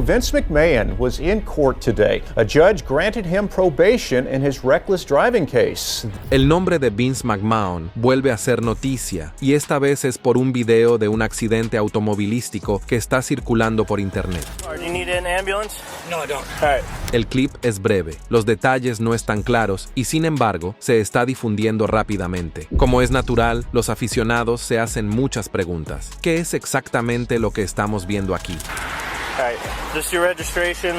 Vince McMahon was in court today. A judge granted him probation in his reckless driving case. El nombre de Vince McMahon vuelve a ser noticia, y esta vez es por un video de un accidente automovilístico que está circulando por internet. Do you need an ambulance? No, I don't. All right. El clip es breve, los detalles no están claros y sin embargo se está difundiendo rápidamente. Como es natural, los aficionados se hacen muchas preguntas. ¿Qué es exactamente lo que estamos viendo aquí? All right. Just your registration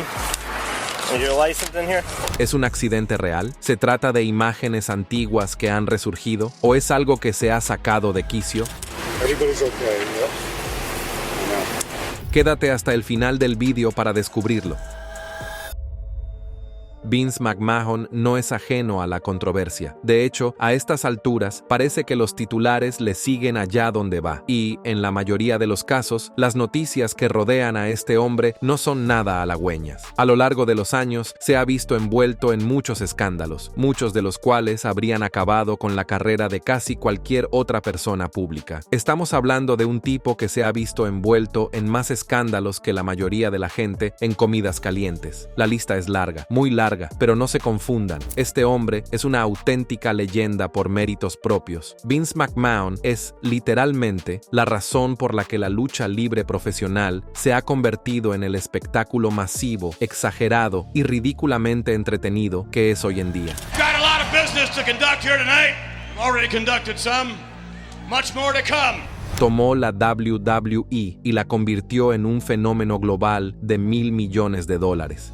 and your license in here. ¿Es un accidente real? ¿Se trata de imágenes antiguas que han resurgido? ¿O es algo que se ha sacado de quicio? Everybody's okay, yep. Quédate hasta el final del vídeo para descubrirlo. Vince McMahon no es ajeno a la controversia. De hecho, a estas alturas, parece que los titulares le siguen allá donde va. Y, en la mayoría de los casos, las noticias que rodean a este hombre no son nada halagüeñas. A lo largo de los años, se ha visto envuelto en muchos escándalos, muchos de los cuales habrían acabado con la carrera de casi cualquier otra persona pública. Estamos hablando de un tipo que se ha visto envuelto en más escándalos que la mayoría de la gente en comidas calientes. La lista es larga, muy larga, pero no se confundan. Este hombre es una auténtica leyenda por méritos propios. Vince McMahon es, literalmente, la razón por la que la lucha libre profesional se ha convertido en el espectáculo masivo, exagerado y ridículamente entretenido que es hoy en día. Got a lot of business to conduct here tonight. Already conducted some. Much more to come. Tomó la WWE y la convirtió en un fenómeno global de $1.000 millones.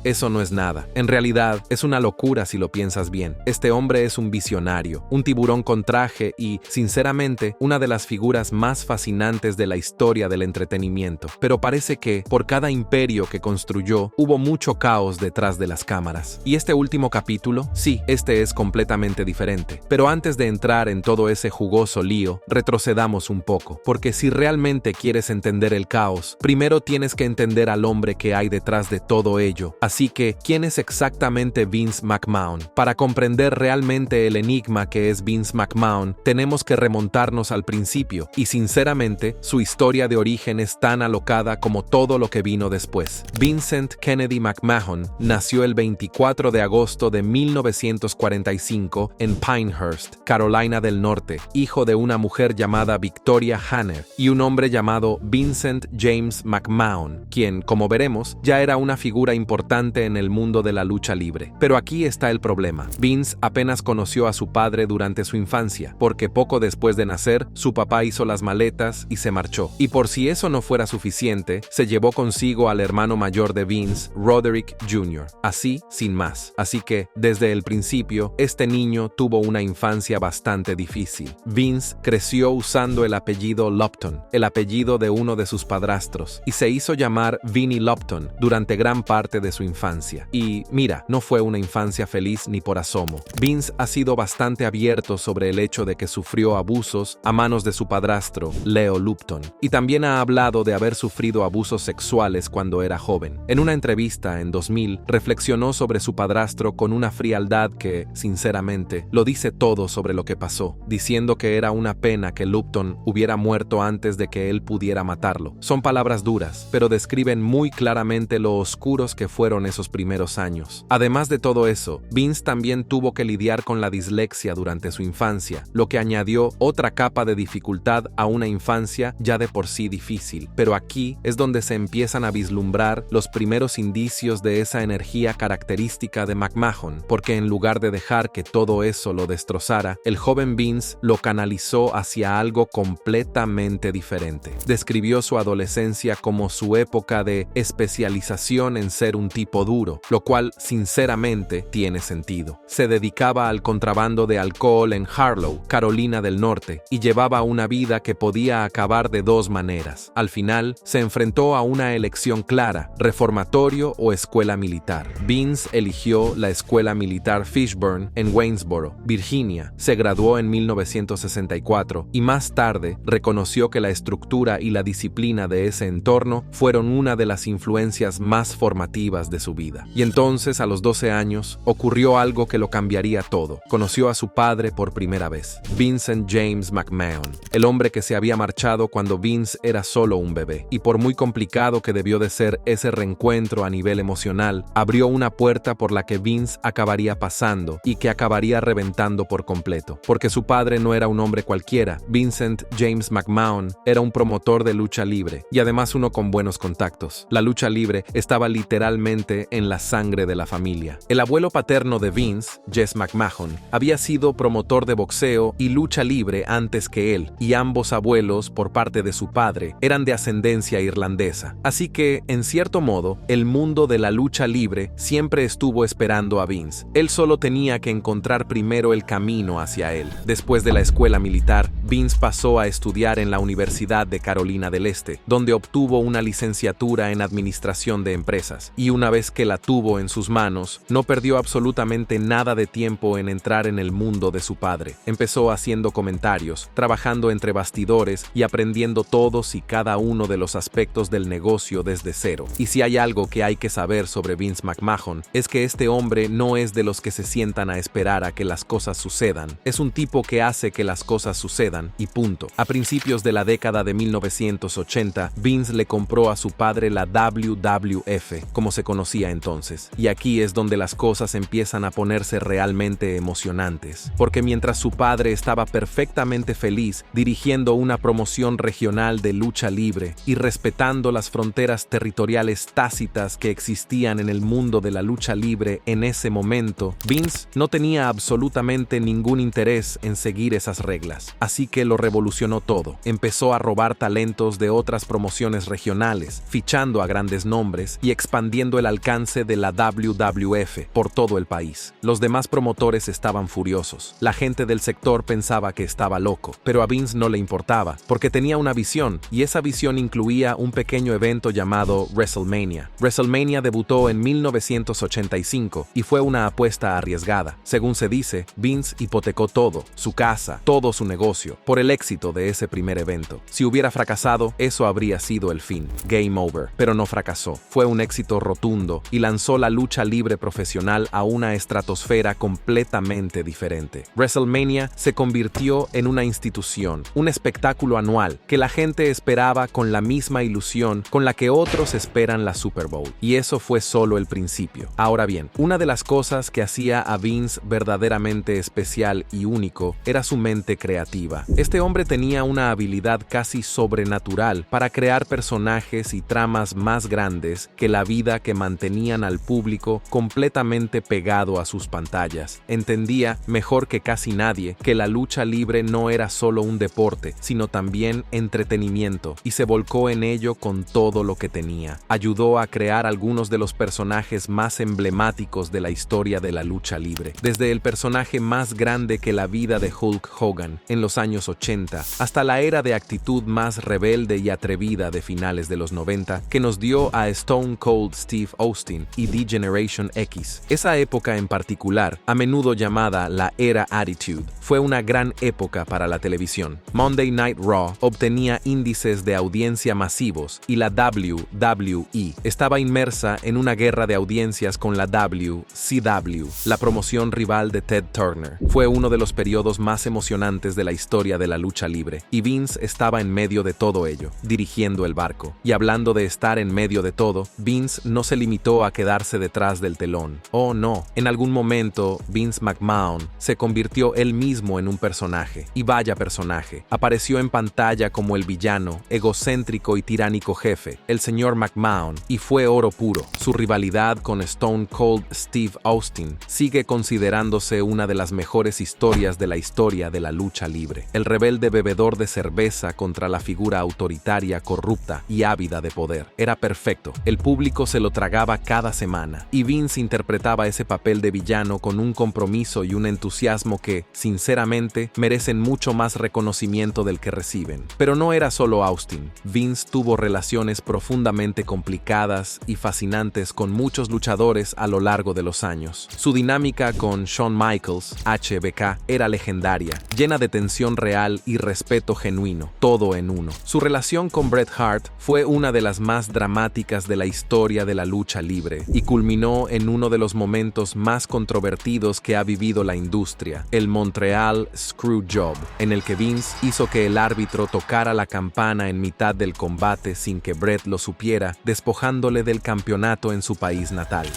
Eso no es nada. En realidad, es una locura si lo piensas bien. Este hombre es un visionario, un tiburón con traje y, sinceramente, una de las figuras más fascinantes de la historia del entretenimiento. Pero parece que, por cada imperio que construyó, hubo mucho caos detrás de las cámaras. ¿Y este último capítulo? Sí, este es completamente diferente. Pero antes de entrar en todo ese jugoso lío, retrocedamos un poco. Porque si realmente quieres entender el caos, primero tienes que entender al hombre que hay detrás de todo ello. Así que, ¿quién es exactamente Vince McMahon? Para comprender realmente el enigma que es Vince McMahon, tenemos que remontarnos al principio, y sinceramente, su historia de origen es tan alocada como todo lo que vino después. Vincent Kennedy McMahon nació el 24 de agosto de 1945 en Pinehurst, Carolina del Norte, hijo de una mujer llamada Victoria Hanner y un hombre llamado Vincent James McMahon, quien, como veremos, ya era una figura importante en el mundo de la lucha libre. Pero aquí está el problema. Vince apenas conoció a su padre durante su infancia, porque poco después de nacer, su papá hizo las maletas y se marchó. Y por si eso no fuera suficiente, se llevó consigo al hermano mayor de Vince, Roderick Jr., así sin más. Así que, desde el principio, este niño tuvo una infancia bastante difícil. Vince creció usando el apellido Lupton, el apellido de uno de sus padrastros, y se hizo llamar Vinnie Lupton durante gran parte de su infancia. Y mira, no fue una infancia feliz ni por asomo. Vince ha sido bastante abierto sobre el hecho de que sufrió abusos a manos de su padrastro, Leo Lupton, y también ha hablado de haber sufrido abusos sexuales cuando era joven. En una entrevista en 2000, reflexionó sobre su padrastro con una frialdad que, sinceramente, lo dice todo sobre lo que pasó, diciendo que era una pena que Lupton hubiera muerto antes de que él pudiera matarlo. Son palabras duras, pero describen muy claramente lo oscuros que fueron esos primeros años. Además de todo eso, Vince también tuvo que lidiar con la dislexia durante su infancia, lo que añadió otra capa de dificultad a una infancia ya de por sí difícil. Pero aquí es donde se empiezan a vislumbrar los primeros indicios de esa energía característica de McMahon, porque en lugar de dejar que todo eso lo destrozara, el joven Vince lo canalizó hacia algo completamente diferente. Describió su adolescencia como su época de especialización en ser un tipo duro, lo cual sinceramente tiene sentido. Se dedicaba al contrabando de alcohol en Harlow, Carolina del Norte, y llevaba una vida que podía acabar de dos maneras. Al final, se enfrentó a una elección clara: reformatorio o escuela militar. Vince eligió la escuela militar Fishburne en Waynesboro, Virginia. Se graduó en 1964 y más tarde reconoció reconoció que la estructura y la disciplina de ese entorno fueron una de las influencias más formativas de su vida. Y entonces, a los 12 años, ocurrió algo que lo cambiaría todo. Conoció a su padre por primera vez, Vincent James McMahon, el hombre que se había marchado cuando Vince era solo un bebé. Y por muy complicado que debió de ser ese reencuentro a nivel emocional, abrió una puerta por la que Vince acabaría pasando y que acabaría reventando por completo. Porque su padre no era un hombre cualquiera. Vincent James McMahon era un promotor de lucha libre y además uno con buenos contactos. La lucha libre estaba literalmente en la sangre de la familia. El abuelo paterno de Vince, Jess McMahon, había sido promotor de boxeo y lucha libre antes que él, y ambos abuelos, por parte de su padre, eran de ascendencia irlandesa. Así que, en cierto modo, el mundo de la lucha libre siempre estuvo esperando a Vince. Él solo tenía que encontrar primero el camino hacia él. Después de la escuela militar, Vince pasó a estudiar en la Universidad de Carolina del Este, donde obtuvo una licenciatura en administración de empresas. Y una vez que la tuvo en sus manos, no perdió absolutamente nada de tiempo en entrar en el mundo de su padre. Empezó haciendo comentarios, trabajando entre bastidores y aprendiendo todos y cada uno de los aspectos del negocio desde cero. Y si hay algo que hay que saber sobre Vince McMahon, es que este hombre no es de los que se sientan a esperar a que las cosas sucedan. Es un tipo que hace que las cosas sucedan y punto. A principios de la década de 1980, Vince le compró a su padre la WWF, como se conocía entonces. Y aquí es donde las cosas empiezan a ponerse realmente emocionantes. Porque mientras su padre estaba perfectamente feliz dirigiendo una promoción regional de lucha libre y respetando las fronteras territoriales tácitas que existían en el mundo de la lucha libre en ese momento, Vince no tenía absolutamente ningún interés en seguir esas reglas. Así que lo revolucionó todo. Empezó a robar talentos de otras promociones regionales, fichando a grandes nombres y expandiendo el alcance de la WWF por todo el país. Los demás promotores estaban furiosos. La gente del sector pensaba que estaba loco, pero a Vince no le importaba, porque tenía una visión, y esa visión incluía un pequeño evento llamado WrestleMania. WrestleMania debutó en 1985 y fue una apuesta arriesgada. Según se dice, Vince hipotecó todo, su casa, todo su negocio, por el éxito de ese primer evento. Si hubiera fracasado, eso habría sido el fin. Game over. Pero no fracasó. Fue un éxito rotundo y lanzó la lucha libre profesional a una estratosfera completamente diferente. WrestleMania se convirtió en una institución, un espectáculo anual que la gente esperaba con la misma ilusión con la que otros esperan la Super Bowl. Y eso fue solo el principio. Ahora bien, una de las cosas que hacía a Vince verdaderamente especial y único era su mente creativa. Este hombre tenía una habilidad casi sobrenatural para crear personajes y tramas más grandes que la vida que mantenían al público completamente pegado a sus pantallas. Entendía, mejor que casi nadie, que la lucha libre no era solo un deporte, sino también entretenimiento, y se volcó en ello con todo lo que tenía. Ayudó a crear algunos de los personajes más emblemáticos de la historia de la lucha libre, desde el personaje más grande que la vida de Hulk Hogan en los años 80, hasta la era de actitud más rebelde y atrevida de finales de los 90, que nos dio a Stone Cold Steve Austin y D-Generation X. Esa época en particular, a menudo llamada la era Attitude, fue una gran época para la televisión. Monday Night Raw obtenía índices de audiencia masivos y la WWE estaba inmersa en una guerra de audiencias con la WCW, la promoción rival de Ted Turner. Fue uno de los periodos más emocionantes de la historia de la lucha libre, y Vince estaba en medio de todo ello, dirigiendo el barco. Y hablando de estar en medio de todo, Vince no se limitó a quedarse detrás del telón. Oh no, en algún momento Vince McMahon se convirtió él mismo en un personaje, y vaya personaje. Apareció en pantalla como el villano, egocéntrico y tiránico jefe, el señor McMahon, y fue oro puro. Su rivalidad con Stone Cold Steve Austin sigue considerándose una de las mejores historias de la historia de la lucha libre. El rebelde bebedor de cerveza contra la figura autoritaria, corrupta y ávida de poder. Era perfecto. El público se lo tragaba cada semana, y Vince interpretaba ese papel de villano con un compromiso y un entusiasmo que, sinceramente, merecen mucho más reconocimiento del que reciben. Pero no era solo Austin. Vince tuvo relaciones profundamente complicadas y fascinantes con muchos luchadores a lo largo de los años. Su dinámica con Shawn Michaels, HBK, era legendaria, llena de tensión real y respeto genuino, todo en uno. Su relación con Bret Hart fue una de las más dramáticas de la historia de la lucha libre y culminó en uno de los momentos más controvertidos que ha vivido la industria, el Montreal Screwjob, en el que Vince hizo que el árbitro tocara la campana en mitad del combate sin que Bret lo supiera, despojándole del campeonato en su país natal.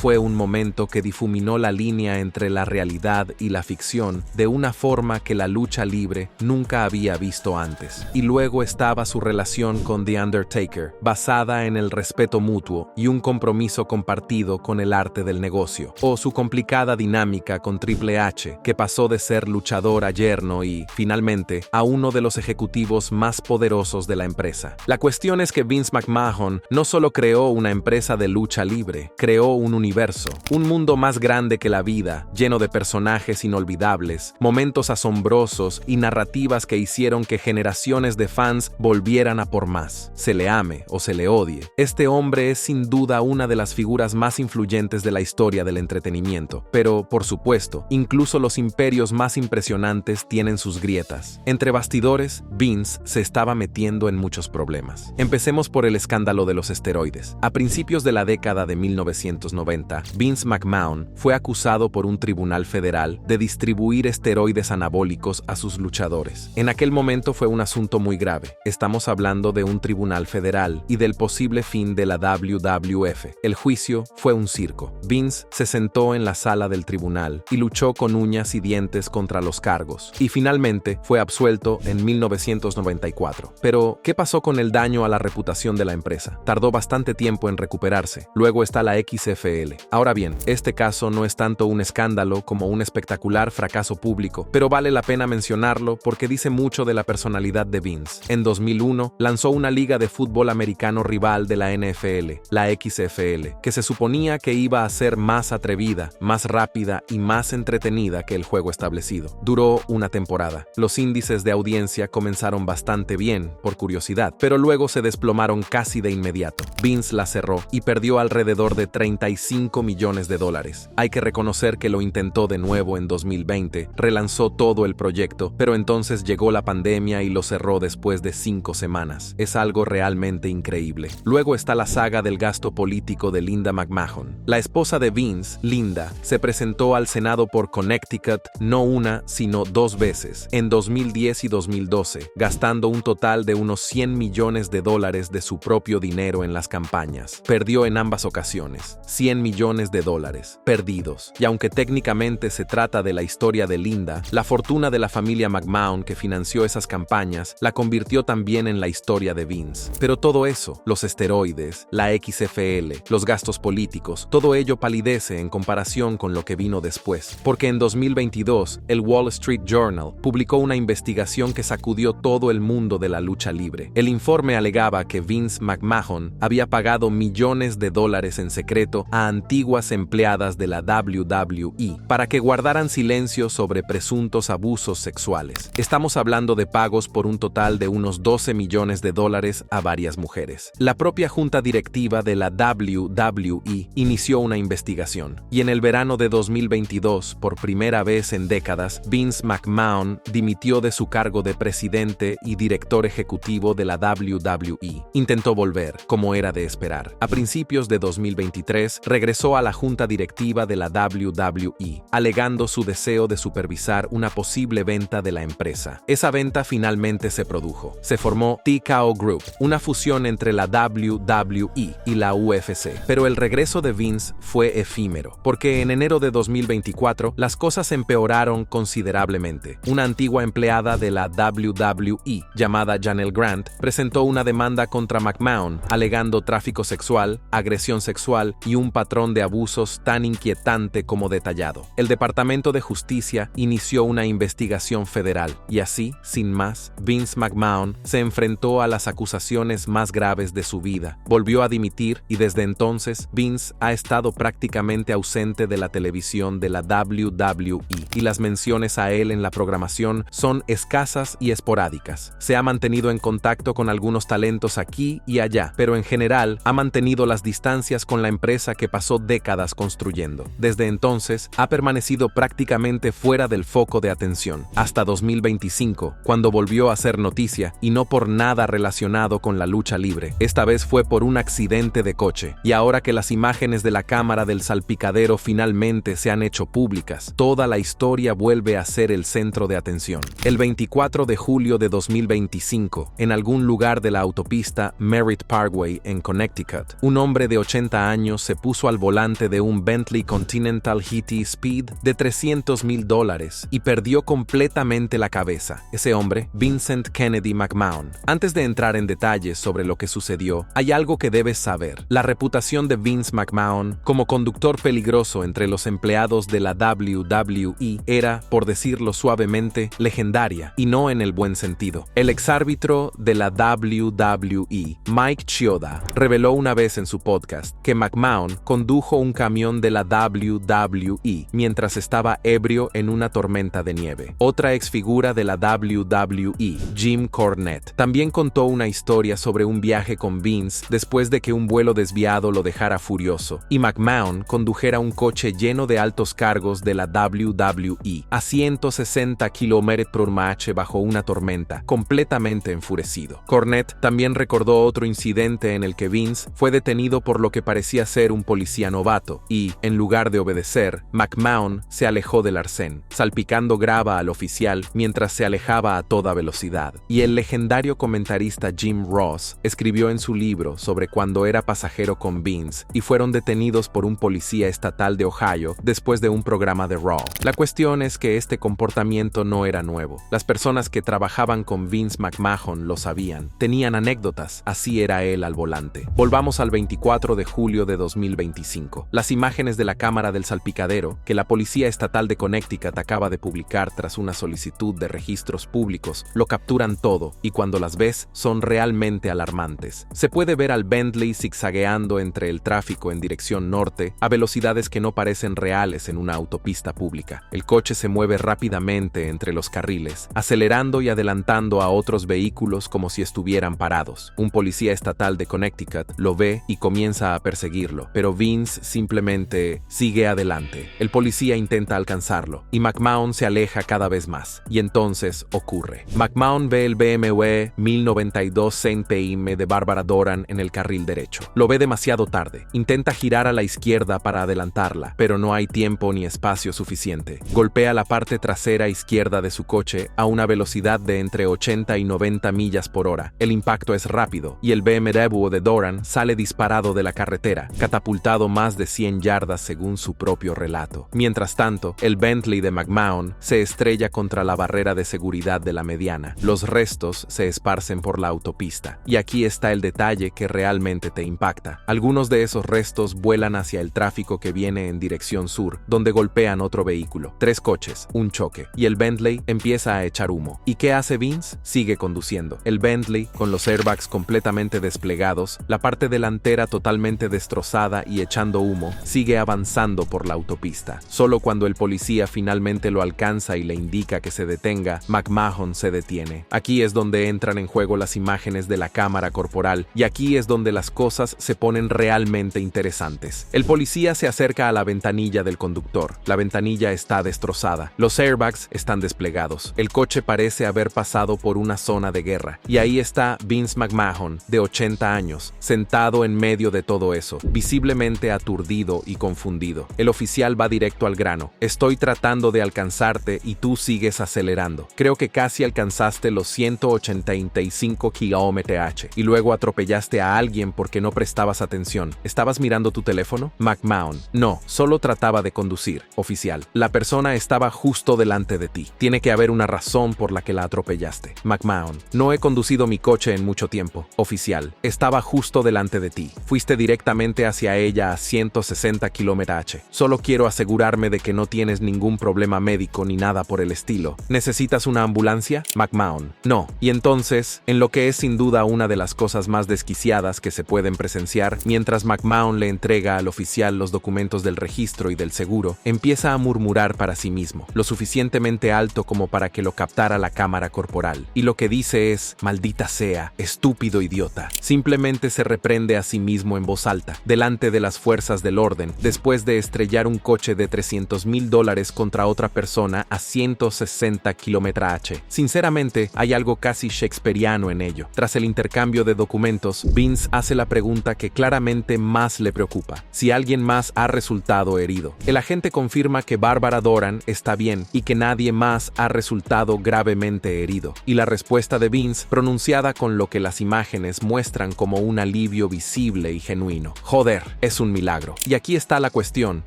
Fue un momento que difuminó la línea entre la realidad y la ficción de una forma que la lucha libre nunca había visto antes. Y luego estaba su relación con The Undertaker, basada en el respeto mutuo y un compromiso compartido con el arte del negocio. O su complicada dinámica con Triple H, que pasó de ser luchador a yerno y, finalmente, a uno de los ejecutivos más poderosos de la empresa. La cuestión es que Vince McMahon no solo creó una empresa de lucha libre, creó un mundo más grande que la vida, lleno de personajes inolvidables, momentos asombrosos y narrativas que hicieron que generaciones de fans volvieran a por más. Se le ame o se le odie, este hombre es sin duda una de las figuras más influyentes de la historia del entretenimiento. Pero, por supuesto, incluso los imperios más impresionantes tienen sus grietas. Entre bastidores, Vince se estaba metiendo en muchos problemas. Empecemos por el escándalo de los esteroides. A principios de la década de 1990, Vince McMahon fue acusado por un tribunal federal de distribuir esteroides anabólicos a sus luchadores. En aquel momento fue un asunto muy grave. Estamos hablando de un tribunal federal y del posible fin de la WWF. El juicio fue un circo. Vince se sentó en la sala del tribunal y luchó con uñas y dientes contra los cargos. Y finalmente fue absuelto en 1994. Pero, ¿qué pasó con el daño a la reputación de la empresa? Tardó bastante tiempo en recuperarse. Luego está la XFL. Ahora bien, este caso no es tanto un escándalo como un espectacular fracaso público, pero vale la pena mencionarlo porque dice mucho de la personalidad de Vince. En 2001, lanzó una liga de fútbol americano rival de la NFL, la XFL, que se suponía que iba a ser más atrevida, más rápida y más entretenida que el juego establecido. Duró una temporada. Los índices de audiencia comenzaron bastante bien, por curiosidad, pero luego se desplomaron casi de inmediato. Vince la cerró y perdió alrededor de 35 millones de dólares. Hay que reconocer que lo intentó de nuevo en 2020, relanzó todo el proyecto, pero entonces llegó la pandemia y lo cerró después de 5 semanas. Es algo realmente increíble. Luego está la saga del gasto político de Linda McMahon. La esposa de Vince, Linda, se presentó al Senado por Connecticut no una, sino 2 veces, en 2010 y 2012, gastando un total de unos 100 millones de dólares de su propio dinero en las campañas. Perdió en ambas ocasiones. 100 millones de dólares, perdidos. Y aunque técnicamente se trata de la historia de Linda, la fortuna de la familia McMahon que financió esas campañas la convirtió también en la historia de Vince. Pero todo eso, los esteroides, la XFL, los gastos políticos, todo ello palidece en comparación con lo que vino después. Porque en 2022, el Wall Street Journal publicó una investigación que sacudió todo el mundo de la lucha libre. El informe alegaba que Vince McMahon había pagado millones de dólares en secreto a antiguas empleadas de la WWE para que guardaran silencio sobre presuntos abusos sexuales. Estamos hablando de pagos por un total de unos 12 millones de dólares a varias mujeres. La propia junta directiva de la WWE inició una investigación, y en el verano de 2022, por primera vez en décadas, Vince McMahon dimitió de su cargo de presidente y director ejecutivo de la WWE. Intentó volver, como era de esperar. A principios de 2023, regresó a la junta directiva de la WWE, alegando su deseo de supervisar una posible venta de la empresa. Esa venta finalmente se produjo. Se formó TKO Group, una fusión entre la WWE y la UFC. Pero el regreso de Vince fue efímero, porque en enero de 2024 las cosas empeoraron considerablemente. Una antigua empleada de la WWE, llamada Janelle Grant, presentó una demanda contra McMahon, alegando tráfico sexual, agresión sexual y un patrón de abusos tan inquietante como detallado. El Departamento de Justicia inició una investigación federal y así, sin más, Vince McMahon se enfrentó a las acusaciones más graves de su vida. Volvió a dimitir y desde entonces Vince ha estado prácticamente ausente de la televisión de la WWE y las menciones a él en la programación son escasas y esporádicas. Se ha mantenido en contacto con algunos talentos aquí y allá, pero en general ha mantenido las distancias con la empresa que pasó décadas construyendo. Desde entonces, ha permanecido prácticamente fuera del foco de atención, hasta 2025, cuando volvió a ser noticia, y no por nada relacionado con la lucha libre. Esta vez fue por un accidente de coche, y ahora que las imágenes de la cámara del salpicadero finalmente se han hecho públicas, toda la historia vuelve a ser el centro de atención. El 24 de julio de 2025, en algún lugar de la autopista Merritt Parkway en Connecticut, un hombre de 80 años se puso al volante de un Bentley Continental GT Speed de $300,000 y perdió completamente la cabeza. Ese hombre, Vincent Kennedy McMahon. Antes de entrar en detalles sobre lo que sucedió, hay algo que debes saber. La reputación de Vince McMahon como conductor peligroso entre los empleados de la WWE era, por decirlo suavemente, legendaria, y no en el buen sentido. El exárbitro de la WWE, Mike Chioda, reveló una vez en su podcast que McMahon condujo un camión de la WWE mientras estaba ebrio en una tormenta de nieve. Otra exfigura de la WWE, Jim Cornette, también contó una historia sobre un viaje con Vince después de que un vuelo desviado lo dejara furioso y McMahon condujera un coche lleno de altos cargos de la WWE a 160 km/h bajo una tormenta, completamente enfurecido. Cornette también recordó otro incidente en el que Vince fue detenido por lo que parecía ser un policía novato y, en lugar de obedecer, McMahon se alejó del arcén, salpicando grava al oficial mientras se alejaba a toda velocidad. Y el legendario comentarista Jim Ross escribió en su libro sobre cuando era pasajero con Vince y fueron detenidos por un policía estatal de Ohio después de un programa de Raw. La cuestión es que este comportamiento no era nuevo. Las personas que trabajaban con Vince McMahon lo sabían. Tenían anécdotas. Así era él al volante. Volvamos al 24 de julio de 2025. Las imágenes de la cámara del salpicadero que la Policía Estatal de Connecticut acaba de publicar tras una solicitud de registros públicos lo capturan todo y cuando las ves son realmente alarmantes. Se puede ver al Bentley zigzagueando entre el tráfico en dirección norte a velocidades que no parecen reales en una autopista pública. El coche se mueve rápidamente entre los carriles, acelerando y adelantando a otros vehículos como si estuvieran parados. Un policía estatal de Connecticut lo ve y comienza a perseguirlo, pero Vince simplemente sigue adelante. El policía intenta alcanzarlo y McMahon se aleja cada vez más. Y entonces ocurre. McMahon ve el BMW 1092 Saint PM de Barbara Doran en el carril derecho. Lo ve demasiado tarde. Intenta girar a la izquierda para adelantarla, pero no hay tiempo ni espacio suficiente. Golpea la parte trasera izquierda de su coche a una velocidad de entre 80 y 90 millas por hora. El impacto es rápido y el BMW de Doran sale disparado de la carretera, catapultado más de 100 yardas según su propio relato. Mientras tanto, el Bentley de McMahon se estrella contra la barrera de seguridad de la mediana. Los restos se esparcen por la autopista. Y aquí está el detalle que realmente te impacta. Algunos de esos restos vuelan hacia el tráfico que viene en dirección sur, donde golpean otro vehículo. 3 coches, un choque, y el Bentley empieza a echar humo. ¿Y qué hace Vince? Sigue conduciendo. El Bentley, con los airbags completamente desplegados, la parte delantera totalmente destrozada y echando humo, sigue avanzando por la autopista. Solo cuando el policía finalmente lo alcanza y le indica que se detenga, McMahon se detiene. Aquí es donde entran en juego las imágenes de la cámara corporal y aquí es donde las cosas se ponen realmente interesantes. El policía se acerca a la ventanilla del conductor. La ventanilla está destrozada. Los airbags están desplegados. El coche parece haber pasado por una zona de guerra. Y ahí está Vince McMahon, de 80 años, sentado en medio de todo eso, visiblemente aturdido y confundido. El oficial va directo al grano. Estoy tratando de alcanzarte y tú sigues acelerando. Creo que casi alcanzaste los 185 km/h y luego atropellaste a alguien porque no prestabas atención. ¿Estabas mirando tu teléfono? McMahon: no, solo trataba de conducir. Oficial: la persona estaba justo delante de ti. Tiene que haber una razón por la que la atropellaste. McMahon: no he conducido mi coche en mucho tiempo. Oficial: estaba justo delante de ti. Fuiste directamente hacia ella a 160 km/h. Solo quiero asegurarme de que no tienes ningún problema médico ni nada por el estilo. ¿Necesitas una ambulancia? McMahon: no. Y entonces, en lo que es sin duda una de las cosas más desquiciadas que se pueden presenciar, mientras McMahon le entrega al oficial los documentos del registro y del seguro, empieza a murmurar para sí mismo, lo suficientemente alto como para que lo captara la cámara corporal. Y lo que dice es: maldita sea, estúpido idiota. Simplemente se reprende a sí mismo en voz alta, delante de las fuerzas del orden después de estrellar un coche de $300,000 contra otra persona a 160 km/h. Sinceramente, hay algo casi shakespeariano en ello. Tras el intercambio de documentos, Vince hace la pregunta que claramente más le preocupa: si alguien más ha resultado herido. El agente confirma que Barbara Doran está bien y que nadie más ha resultado gravemente herido. Y la respuesta de Vince, pronunciada con lo que las imágenes muestran como un alivio visible y genuino: joder, es un milagro. Y aquí está la cuestión: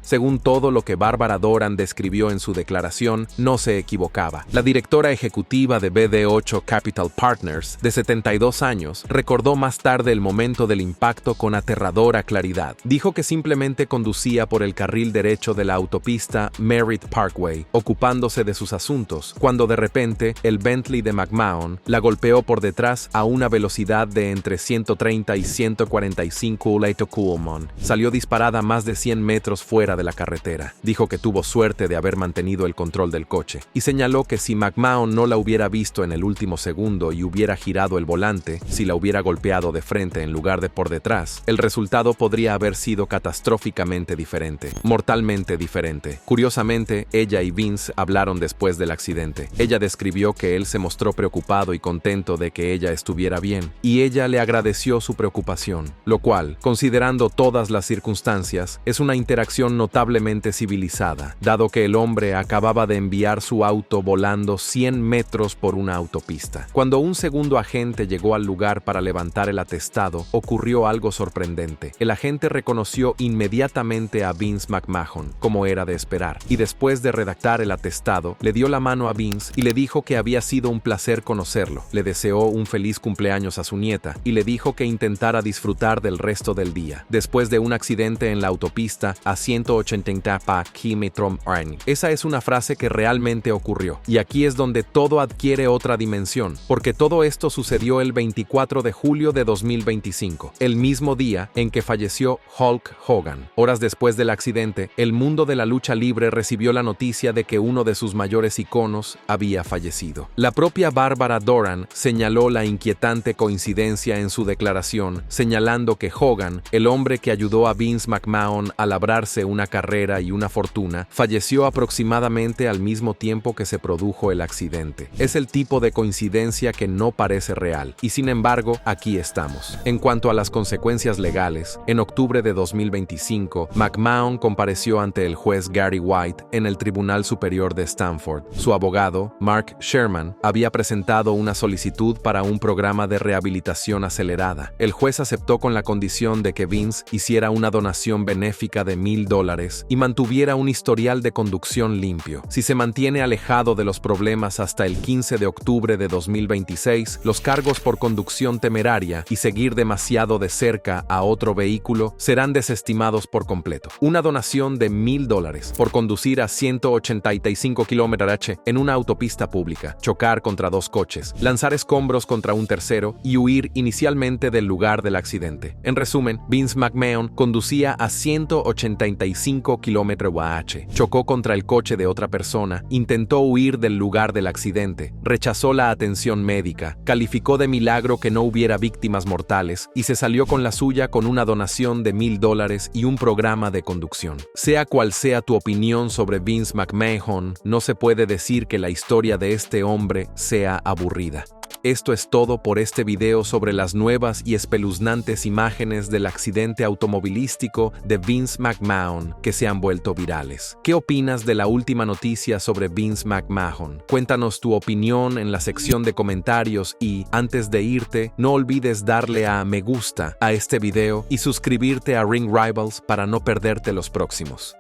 según todo lo que Barbara Doran describió en su declaración, no se equivocaba. La directora ejecutiva de BD8 Capital Partners, de 72 años, recordó más tarde el momento del impacto con aterradora claridad. Dijo que simplemente conducía por el carril derecho de la autopista Merritt Parkway, ocupándose de sus asuntos, cuando de repente el Bentley de McMahon la golpeó por detrás a una velocidad de entre 130 y 145 km/h. Salió disparada más de 100 metros fuera de la carretera. Dijo que tuvo suerte de haber mantenido el control del coche, y señaló que si McMahon no la hubiera visto en el último segundo y hubiera girado el volante, si la hubiera golpeado de frente en lugar de por detrás, el resultado podría haber sido catastróficamente diferente, mortalmente diferente. Curiosamente, ella y Vince hablaron después del accidente. Ella describió que él se mostró preocupado y contento de que ella estuviera bien, y ella le agradeció su preocupación, lo cual, considerando todas las circunstancias, es una interacción notablemente civilizada, dado que el hombre acababa de enviar su auto volando 100 metros por una autopista. Cuando un segundo agente llegó al lugar para levantar el atestado, ocurrió algo sorprendente. El agente reconoció inmediatamente a Vince McMahon, como era de esperar, y después de redactar el atestado, le dio la mano a Vince y le dijo que había sido un placer conocerlo. Le deseó un feliz cumpleaños a su nieta y le dijo que intentara disfrutar del resto del día, después de un accidente en la autopista a 180 km/h. Esa es una frase que realmente ocurrió, y aquí es donde todo adquiere otra dimensión, porque todo esto sucedió el 24 de julio de 2025, el mismo día en que falleció Hulk Hogan. Horas después del accidente, el mundo de la lucha libre recibió la noticia de que uno de sus mayores iconos había fallecido. La propia Barbara Doran señaló la inquietante coincidencia en su declaración, señalando que Hogan, el hombre que ayudó a Vince McMahon a labrarse una carrera y una fortuna, falleció aproximadamente al mismo tiempo que se produjo el accidente. Es el tipo de coincidencia que no parece real, y sin embargo, aquí estamos. En cuanto a las consecuencias legales, en octubre de 2025, McMahon compareció ante el juez Gary White en el Tribunal Superior de Stanford. Su abogado, Mark Sherman, había presentado una solicitud para un programa de rehabilitación acelerada. El juez aceptó con la condición de que Vince hiciera una donación benéfica de $1,000 y mantuviera un historial de conducción limpio. Si se mantiene alejado de los problemas hasta el 15 de octubre de 2026, los cargos por conducción temeraria y seguir demasiado de cerca a otro vehículo serán desestimados por completo. Una donación de $1,000 por conducir a 185 km/h en una autopista pública, chocar contra dos coches, lanzar escombros contra un tercero y huir inicialmente del lugar del accidente. En resumen, Vince McMahon conducía a 185 km/h, chocó contra el coche de otra persona, intentó huir del lugar del accidente, rechazó la atención médica, calificó de milagro que no hubiera víctimas mortales y se salió con la suya con una donación de $1,000 y un programa de conducción. Sea cual sea tu opinión sobre Vince McMahon, no se puede decir que la historia de este hombre sea aburrida. Esto es todo por este video sobre las nuevas y espeluznantes imágenes del accidente automovilístico de Vince McMahon que se han vuelto virales. ¿Qué opinas de la última noticia sobre Vince McMahon? Cuéntanos tu opinión en la sección de comentarios y, antes de irte, no olvides darle a me gusta a este video y suscribirte a Ring Rivals para no perderte los próximos.